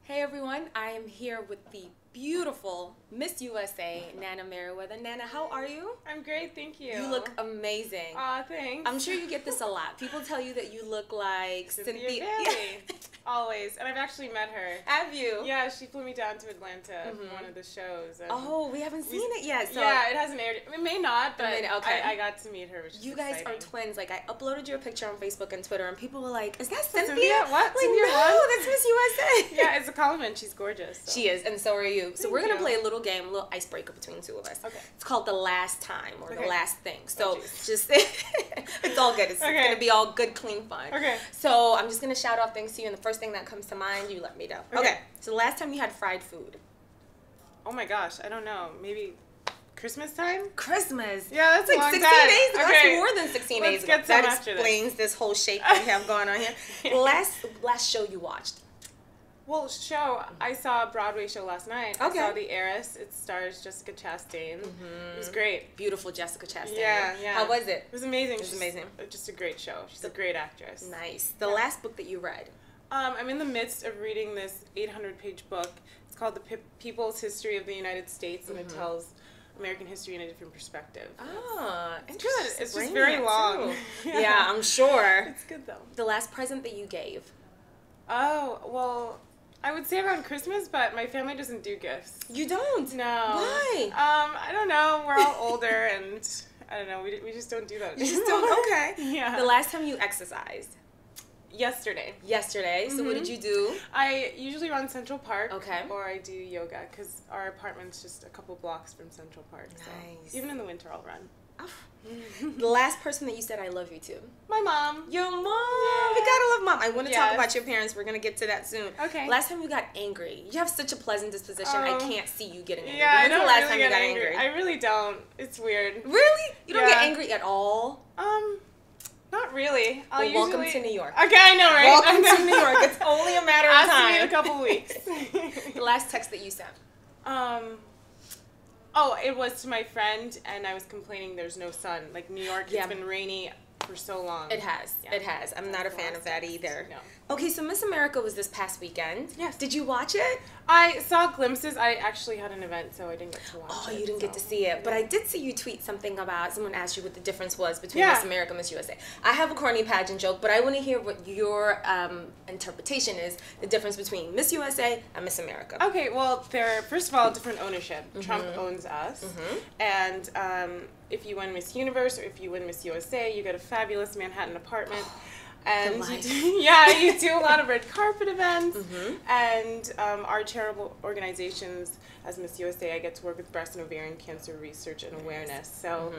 Hey everyone, I am here with the beautiful Miss USA, Nana Meriwether. Nana, how are you? I'm great, thank you. You look amazing. Aw, thanks. I'm sure you get this a lot. People tell you that you look like Cynthia. Always. And I've actually met her. Have you? Yeah, she flew me down to Atlanta for one of the shows. And oh, we haven't seen it yet. So yeah, it hasn't aired. It may not, but okay. I got to meet her, which is You guys exciting. are twins. Like, I uploaded your picture on Facebook and Twitter, and people were like, is that Cynthia? Cynthia? What? Like, Cynthia no, what? that's Miss USA. Yeah, it's a compliment. She's gorgeous. So. She is, and so are you. So Thank we're going to you. play a little game, a little icebreaker between the two of us. Okay. It's called The Last Time, or The Okay. Last Thing. So jeez. just, it's all good. It's Okay. going to be all good, clean fun. Okay. So I'm just going to shout off things to you, and the first thing that comes to mind, you let me know. Okay. So the last time you had fried food. Oh my gosh, I don't know. Maybe Christmas time? Christmas. Yeah, that's like a long 16 time. days ago. Okay. That's more than 16 Let's days ago. get some That after this. explains this whole shape that we have going on here. Last show you watched. Well, I saw a Broadway show last night. Okay. I saw The Heiress. It stars Jessica Chastain. It was great. Beautiful Jessica Chastain. Yeah. How was it? It was amazing. It was amazing. Just a great show. She's a great actress. Nice. The last book that you read. I'm in the midst of reading this 800-page book. It's called The People's History of the United States, and it tells American history in a different perspective. Ah, It's good. It's just very long. Yeah, I'm sure. It's good, though. The last present that you gave. Oh, well, I would say around Christmas, but my family doesn't do gifts. You don't? No. Why? I don't know. We're all older, and I don't know. We just don't do that. You just don't? Okay. Yeah. The last time you exercised? Yesterday. So what did you do? I usually run Central Park. Okay. Or I do yoga, because our apartment's just a couple blocks from Central Park. Nice. So even in the winter, I'll run. The last person that you said I love you to? My mom. Your mom. Yeah. We gotta love mom. I want to talk Yes. about your parents. We're gonna get to that soon. Okay. Last time you got angry. You have such a pleasant disposition. I can't see you getting angry. Yeah, I When's don't the last really time get you got angry. I really don't. It's weird. Really? You don't get Yeah. angry at all? Not really. I'll Well, welcome usually... to New York. Okay, I know, right? Welcome to New York. It's only a matter of Ask time. me in a couple weeks. The last text that you sent. Oh, it was to my friend, and I was complaining there's no sun. Like, New York, Yeah. it's been rainy for so long. It has. Yeah. It has. I'm not a fan of that either. No. Okay, so Miss America was this past weekend. Yes. Did you watch it? I saw glimpses. I actually had an event, so I didn't get to watch it. Oh, you didn't get to so- see it. But I did see you tweet something about, someone asked you what the difference was between Yeah. Miss America and Miss USA. I have a corny pageant joke, but I want to hear what your interpretation is, the difference between Miss USA and Miss America. Okay, well, they're, first of all, different ownership. Trump owns us. And if you win Miss Universe or if you win Miss USA, you get a fabulous Manhattan apartment. And you do a lot of red carpet events. And our charitable organizations, as Miss USA, I get to work with breast and ovarian cancer research and awareness. So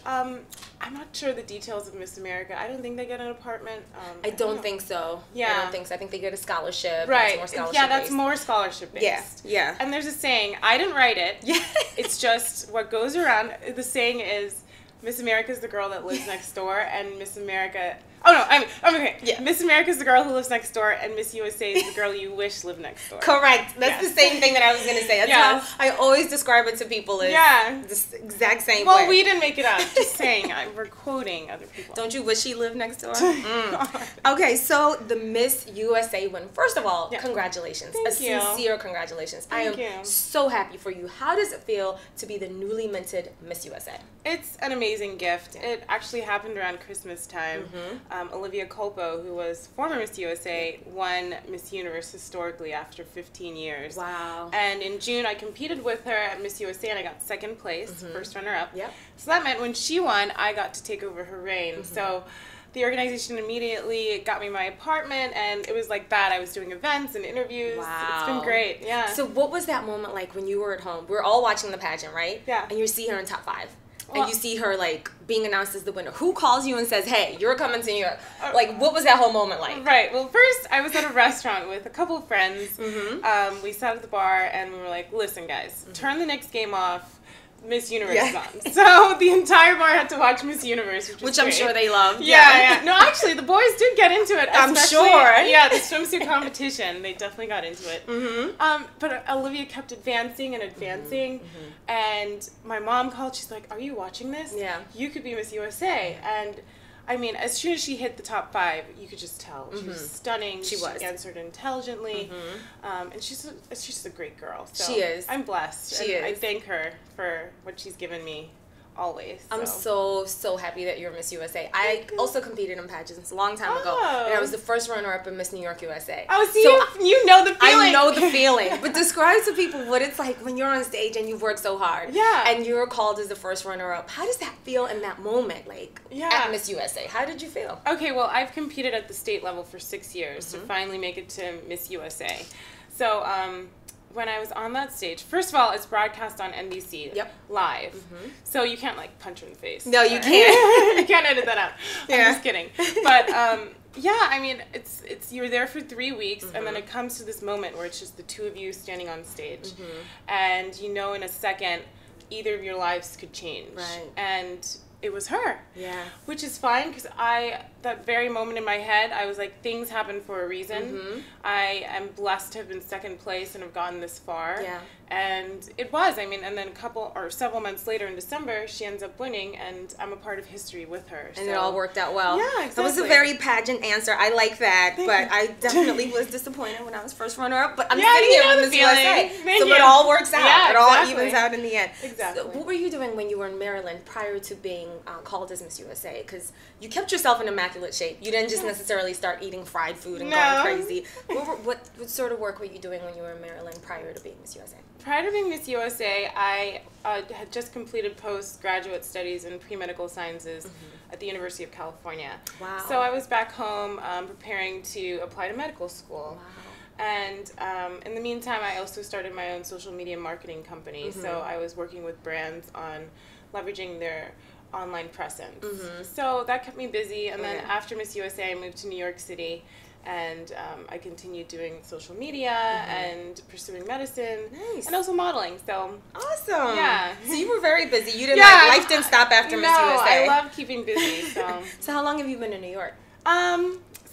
I'm not sure the details of Miss America. I don't think they get an apartment. I don't think so. Yeah. I don't think so. I think they get a scholarship. Right. That's more scholarship Yeah, that's based. more scholarship based. Yeah. Yeah. And there's a saying, I didn't write it. Yeah. It's just what goes around. The saying is, Miss America is the girl that lives next door, and Miss America... Oh, no, I'm okay. Yeah. Miss America is the girl who lives next door, and Miss USA is the girl you wish lived next door. Correct. That's Yes. the same thing that I was going to say. That's Yes. how I always describe it to people. Is Yeah. this exact same Well, way. we didn't make it up. Just saying. We're quoting other people. Don't you wish she lived next door? Okay, so the Miss USA win. First of all, Yeah. congratulations. Thank you. Sincere congratulations. I am Thank you. so happy for you. How does it feel to be the newly minted Miss USA? It's an amazing gift. It actually happened around Christmas time. Olivia Culpo, who was former Miss USA, won Miss Universe historically after 15 years. Wow. And in June, I competed with her at Miss USA, and I got second place, first runner-up. Yep. So that meant when she won, I got to take over her reign. So the organization immediately got me my apartment, and it was like that. I was doing events and interviews. Wow. It's been great. Yeah. So what was that moment like when you were at home? We're all watching the pageant, right? Yeah. And you see her in top 5. Well, and you see her, like, being announced as the winner. Who calls you and says, hey, you're coming to New York? Like, what was that whole moment like? Right. Well, first, I was at a restaurant with a couple of friends. We sat at the bar, and we were like, listen, guys, turn the next game off. Miss Universe is on. So the entire bar had to watch Miss Universe, which I'm great. sure they loved. Yeah. No, actually, the boys did get into it. I'm especially- sure. Yeah, the swimsuit competition, they definitely got into it. But Olivia kept advancing and advancing, and my mom called. She's like, "Are you watching this? Yeah. You could be Miss USA." And I mean, as soon as she hit the top 5, you could just tell. She was stunning. She was. Answered intelligently. And she's just a great girl. So she is. I'm blessed. She is. I thank her for what she's given me always. I'm so happy that you're Miss USA. I also competed in pageants a long time ago, and I was the first runner-up in Miss New York USA. Oh, see, so you know the feeling. I know the feeling. But describe to people what it's like when you're on stage and you've worked so hard. Yeah. And you're called as the first runner-up. How does that feel in that moment, like, at Miss USA? How did you feel? Okay, well, I've competed at the state level for 6 years to finally make it to Miss USA. So, when I was on that stage, first of all, it's broadcast on NBC live. So you can't, like, punch her in the face. No, you can't. You can't edit that out. I'm just kidding. But, yeah, I mean, it's you're there for 3 weeks, and then it comes to this moment where it's just the two of you standing on stage. And you know in a second, either of your lives could change. Right. And it was her. Yeah. Which is fine, because that very moment in my head, I was like, things happen for a reason. I am blessed to have been second place and have gotten this far. Yeah. And it was. I mean, and then several months later in December, she ends up winning, and I'm a part of history with her. And it all worked out well. Yeah, exactly. It was a very pageant answer. I like that, but I definitely was disappointed when I was first runner-up. But I'm sitting here with Miss USA, so it all works out. Yeah, it all evens out in the end. Exactly. So what were you doing when you were in Maryland prior to being called as Miss USA? Because you kept yourself in immaculate shape. You didn't just necessarily start eating fried food and going crazy. What sort of work were you doing when you were in Maryland prior to being Miss USA? Prior to being Miss USA, I had just completed postgraduate studies in pre-medical sciences at the University of California. Wow. So I was back home preparing to apply to medical school. Wow. And in the meantime, I also started my own social media marketing company. So I was working with brands on leveraging their online presence. So that kept me busy. And then after Miss USA, I moved to New York City. And I continued doing social media and pursuing medicine and also modeling. So awesome! Yeah. So you were very busy. You didn't life didn't stop after Miss USA. I love keeping busy. So. So how long have you been in New York?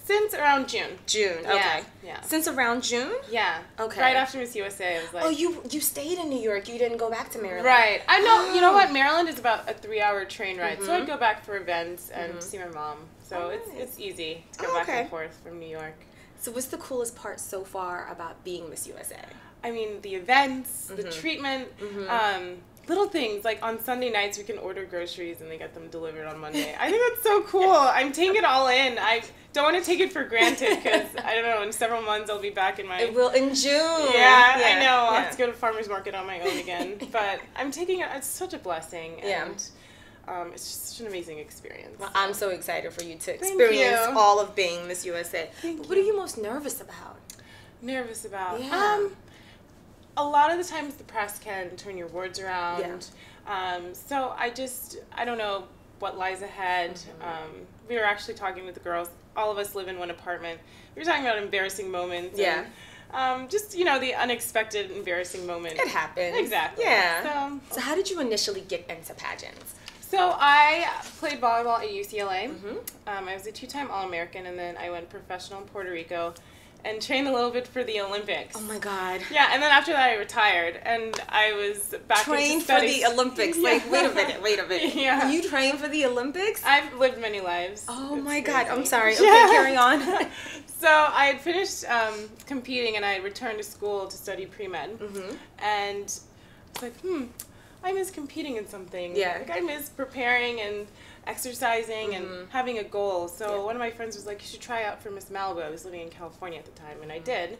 Since around June. June. Okay. Yeah. Since around June? Yeah. Okay. Right after Miss USA, I was like. Oh, you stayed in New York. You didn't go back to Maryland. Right. I know. You know what? Maryland is about a 3-hour train ride, so I'd go back for events and see my mom. So it's easy to go back and forth from New York. So what's the coolest part so far about being Miss USA? I mean, the events, the treatment, little things. Like on Sunday nights, we can order groceries and they get them delivered on Monday. I think that's so cool. I'm taking it all in. I don't want to take it for granted because, I don't know, in several months I'll be back in my... It will in June. Yeah, I know. I'll have to go to farmer's market on my own again. But I'm taking it. It's such a blessing. And it's just such an amazing experience. Well, I'm so excited for you to experience all of being Miss USA. But what are you most nervous about? Nervous about? Yeah. A lot of the times the press can turn your words around. So I don't know what lies ahead. We were actually talking with the girls. All of us live in one apartment. We were talking about embarrassing moments. Yeah. And, just, the unexpected embarrassing moment. It happens. Exactly. Yeah. So how did you initially get into pageants? So I played volleyball at UCLA. I was a 2-time All-American, and then I went professional in Puerto Rico and trained a little bit for the Olympics. Oh my God. Yeah, and then after that I retired, and I was back trained into studies. For the Olympics. Like, wait a minute. Yeah. You trained for the Olympics? I've lived many lives. Oh my God. I'm sorry. Okay, carry on. So I had finished competing, and I had returned to school to study pre-med. And it's like, I miss competing in something. Yeah. Like, I miss preparing and exercising and having a goal. So one of my friends was like, you should try out for Miss Malibu. I was living in California at the time, and I did.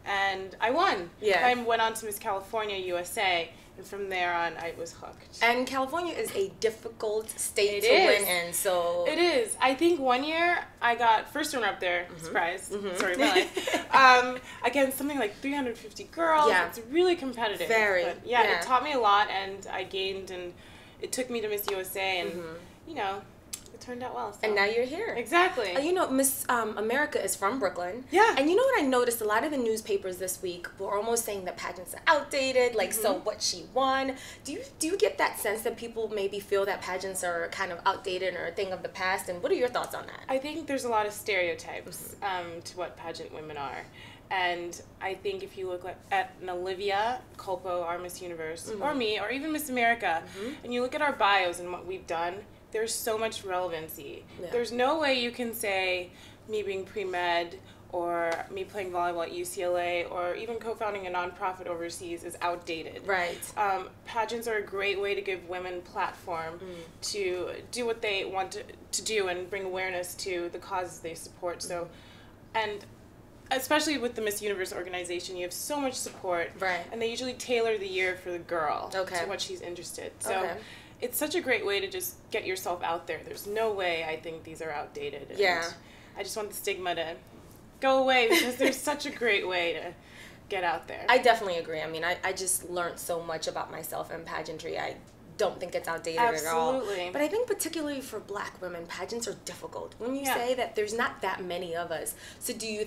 And I won. Yeah. I went on to Miss California USA, and from there on, I was hooked. And California is a difficult state to win in, so... It is. I think one year, I got first runner up there, surprise, story of my life, against something like 350 girls. Yeah. It's really competitive. Very. But it taught me a lot, and I gained, and it took me to Miss USA, and, it turned out well. So. And now you're here. Exactly. Miss America is from Brooklyn. Yeah. And you know what I noticed? A lot of the newspapers this week were almost saying that pageants are outdated, like, so what, she won? Do you get that sense that people maybe feel that pageants are kind of outdated or a thing of the past? And what are your thoughts on that? I think there's a lot of stereotypes to what pageant women are. And I think if you look at an Olivia Culpo, our Miss Universe, or me, or even Miss America, and you look at our bios and what we've done, there's so much relevancy. Yeah. There's no way you can say me being pre-med or me playing volleyball at UCLA or even co-founding a nonprofit overseas is outdated. Right. Pageants are a great way to give women platform to do what they want to do and bring awareness to the causes they support. So, and especially with the Miss Universe organization, you have so much support. Right. And they usually tailor the year for the girl to what she's interested. So it's such a great way to just get yourself out there. There's no way I think these are outdated. And I just want the stigma to go away because there's such a great way to get out there. I definitely agree. I mean, I just learned so much about myself and pageantry. I don't think it's outdated at all. Absolutely. But I think particularly for Black women, pageants are difficult. When you say that there's not that many of us, so do you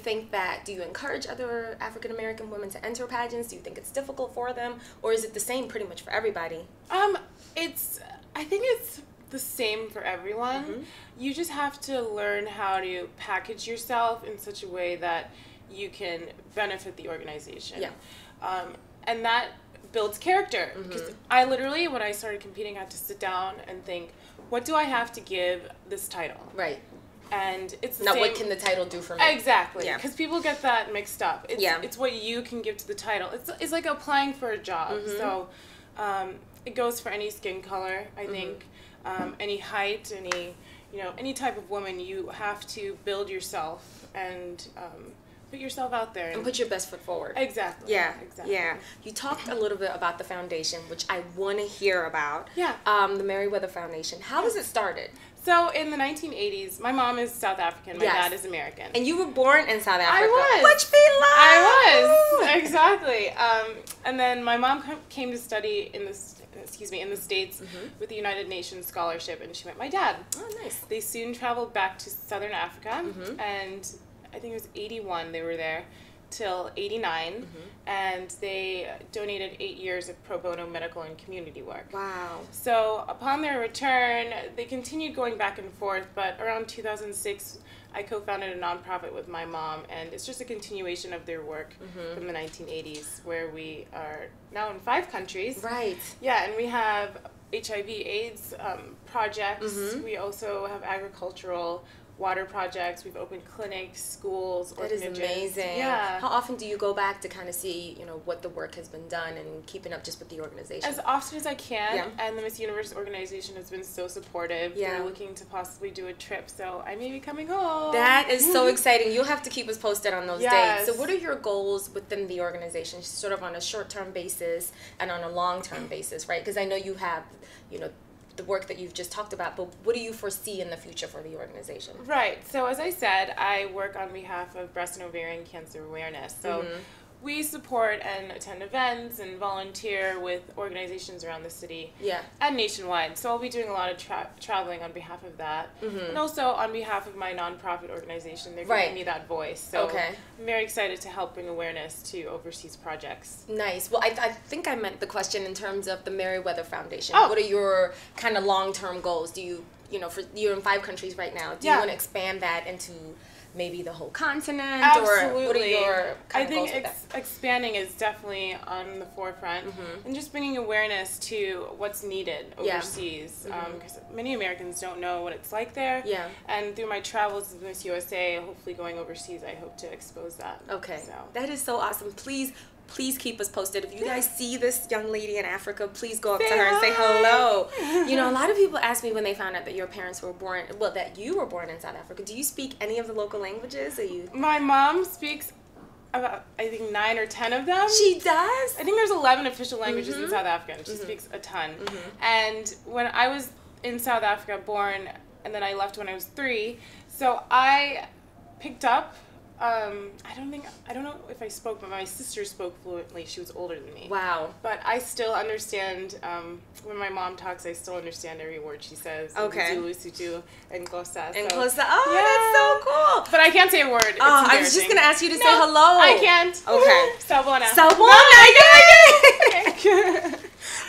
encourage other African American women to enter pageants? Do you think it's difficult for them? Or is it the same pretty much for everybody? I think it's the same for everyone. You just have to learn how to package yourself in such a way that you can benefit the organization. And that builds character. Because I literally, when I started competing, had to sit down and think, what do I have to give this title? Right. And it's the now, same. what can the title do for me? Exactly. Because people get that mixed up. It's what you can give to the title. It's like applying for a job. So it goes for any skin color, I think. Any height, any type of woman, you have to build yourself and put yourself out there. And put your best foot forward. Exactly. Exactly. Yeah. You talked a little bit about the foundation, which I want to hear about. Yeah. The Meriwether Foundation. How was it started? So in the 1980s, my mom is South African, my dad is American. And you were born in South Africa. I was. Which we love. I was. Exactly. And then my mom came to study in the States with the United Nations Scholarship, and she met my dad. Oh, nice. They soon traveled back to Southern Africa, and I think it was 81 they were there till 89, and they donated 8 years of pro bono medical and community work. Wow. So upon their return, they continued going back and forth, but around 2006, I co-founded a nonprofit with my mom, and it's just a continuation of their work from the 1980s, where we are now in 5 countries. Right. Yeah, and we have HIV/AIDS projects. We also have agricultural water projects. We've opened clinics, schools, orphanages. That is amazing. Yeah. How often do you go back to kind of see, what the work has been done and keeping up just with the organization? As often as I can. And the Miss Universe organization has been so supportive. They're looking to possibly do a trip, so I may be coming home. That is so exciting. You'll have to keep us posted on those dates. So what are your goals within the organization, sort of on a short-term basis and on a long-term basis, right? Because I know you have, the work that you've just talked about, but what do you foresee in the future for the organization? Right. So as I said, I work on behalf of breast and ovarian cancer awareness. So we support and attend events and volunteer with organizations around the city and nationwide. So I'll be doing a lot of traveling on behalf of that. And also on behalf of my nonprofit organization. They're giving me that voice. So I'm very excited to help bring awareness to overseas projects. Nice. Well, I think I meant the question in terms of the Meriwether Foundation. What are your kind of long-term goals? Do you, you're in 5 countries right now. Do you want to expand that into maybe the whole continent? Absolutely. Or what are your I think expanding is definitely on the forefront, and just bringing awareness to what's needed overseas, because many Americans don't know what it's like there. And through my travels with Miss USA, hopefully going overseas, I hope to expose that. So. That is so awesome. Please keep us posted. If you guys see this young lady in Africa, please go up to her and say hello. A lot of people ask me when they found out that your parents were born, that you were born in South Africa. Do you speak any of the local languages? My mom speaks about, I think, 9 or 10 of them. She does? I think there's 11 official languages in South Africa, and she speaks a ton. And when I was in South Africa, born, and then I left when I was 3, so I picked up I don't know if I spoke, but my sister spoke fluently. She was older than me. Wow. But I still understand, when my mom talks, I still understand every word she says. Zulu, Sutu, and Xhosa. That's so cool. But I can't say a word. It's I was just going to ask you to say hello. I can't. Okay. Sawubona.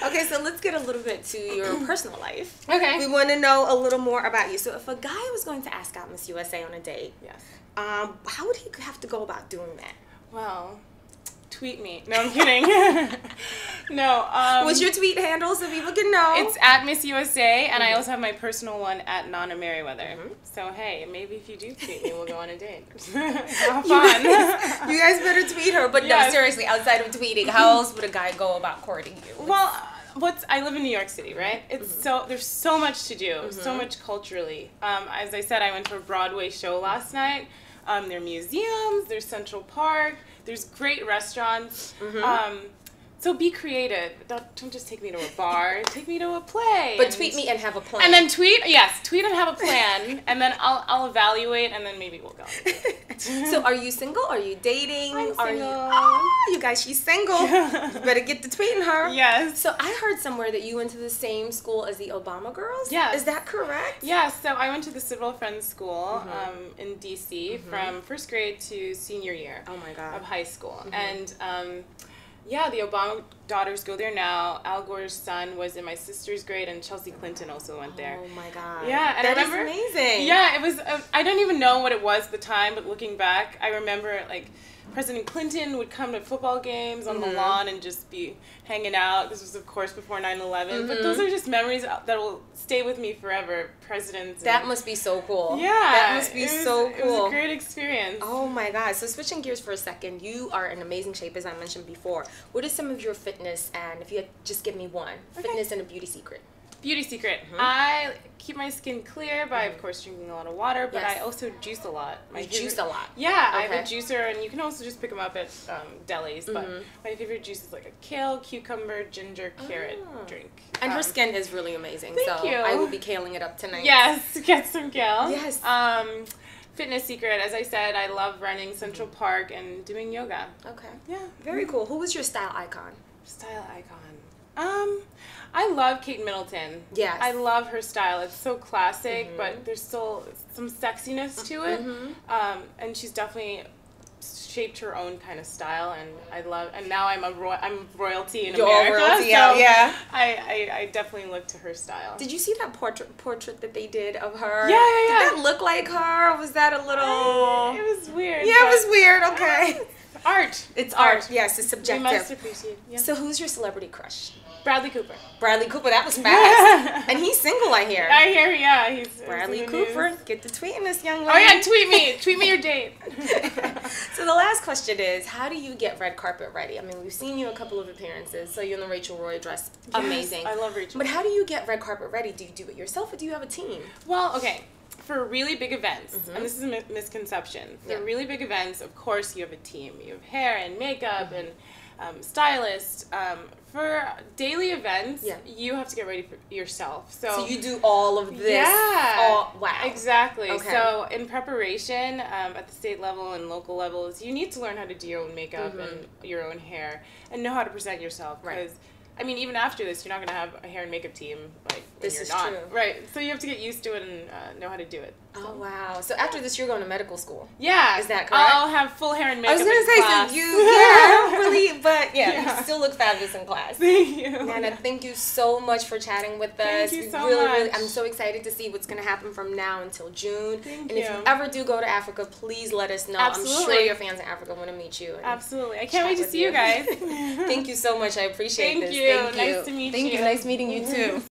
Okay, so let's get a little bit to your personal life. Okay. We want to know a little more about you. So if a guy was going to ask out Miss USA on a date, how would he have to go about doing that? Well, tweet me. No, I'm kidding. No. What's your tweet handle so people can know? It's at Miss USA, and I also have my personal one at Nana Meriwether. So hey, maybe if you do tweet me, we'll go on a date. Have fun. You guys better tweet her. But no, seriously, outside of tweeting, how else would a guy go about courting you? Well, I live in New York City, right? It's there's so much to do, so much culturally. As I said, I went to a Broadway show last night. There are museums, there's Central Park, there's great restaurants. So be creative. Don't just take me to a bar. Take me to a play. But tweet me and have a plan. And then tweet and have a plan, and then I'll evaluate, and then maybe we'll go. So are you single? Are you dating? I'm single. You guys, she's single. You better get to tweeting her. Yes. So I heard somewhere that you went to the same school as the Obama girls. Yes. Is that correct? Yeah. So I went to the Civil Friends School in DC from first grade to senior year. Oh my God. Of high school, and yeah, the Obama daughters go there now. Al Gore's son was in my sister's grade, and Chelsea Clinton also went there. Oh my God. Yeah, and that I remember, is amazing. Yeah, it was. I don't even know what it was at the time, but looking back, I remember like President Clinton would come to football games on the lawn and just be hanging out. This was, of course, before 9/11. But those are just memories that will stay with me forever. Presidents. That must be so cool. Yeah. That must be so cool. It was a great experience. Oh my God. So switching gears for a second, you are in amazing shape, as I mentioned before. What is some of your fitness, and if you had just give me one, fitness and a beauty secret? Beauty secret. I keep my skin clear by, of course, drinking a lot of water, but I also juice a lot. You juice a lot? Yeah, I have a juicer, and you can also just pick them up at delis, but my favorite juice is like a kale, cucumber, ginger, carrot drink. And her skin is really amazing, Thank you. I will be kaling it up tonight. Yes, get some kale. Yes. Fitness secret, as I said, I love running Central Park and doing yoga. Okay. Yeah. Very cool. Who was your style icon? Style icon. I love Kate Middleton. Yes. I love her style. It's so classic, but there's still some sexiness to it. And she's definitely shaped her own kind of style, and now I'm royalty in America. Royalty, so yeah. I definitely look to her style. Did you see that portrait that they did of her? Yeah. Did that look like her, or was that a little... It was weird. Yeah, it was weird. Okay. Art. It's art. Yes, it's subjective. We must appreciate. Yeah. So who's your celebrity crush? Bradley Cooper. Bradley Cooper, that was fast. And he's single, I hear. I hear, yeah. He's Bradley Cooper. Get to tweeting this young lady. Oh yeah, tweet me. Tweet me your date. So the last question is, how do you get red carpet ready? I mean, we've seen you a couple of appearances. So you're in the Rachel Roy dress. Yes, Amazing. I love Rachel. But how do you get red carpet ready? Do you do it yourself, or do you have a team? Well, okay. For really big events, and this is a misconception, for really big events, of course, you have a team. You have hair and makeup and stylist. For daily events, you have to get ready for yourself. So you do all of this? Yeah. Wow. Exactly. Okay. So in preparation, at the state level and local levels, you need to learn how to do your own makeup and your own hair and know how to present yourself. Because I mean, even after this, you're not going to have a hair and makeup team like when This you're is not. true. Right. So you have to get used to it and know how to do it. Oh, wow. So after this, you're going to medical school? Yeah. Is that correct? I'll have full hair and makeup I was going to say, class. so I don't really, but you still look fabulous in class. Thank you. Nana, thank you so much for chatting with us. Thank you so really, much. I'm so excited to see what's going to happen from now until June. Thank and you. if you ever do go to Africa, please let us know. Absolutely. I'm sure your fans in Africa want to meet you. Absolutely. I can't wait to see you guys. Thank you so much. I appreciate this. Thank you. Thank you. Nice to meet you. Thank you. Nice meeting you too.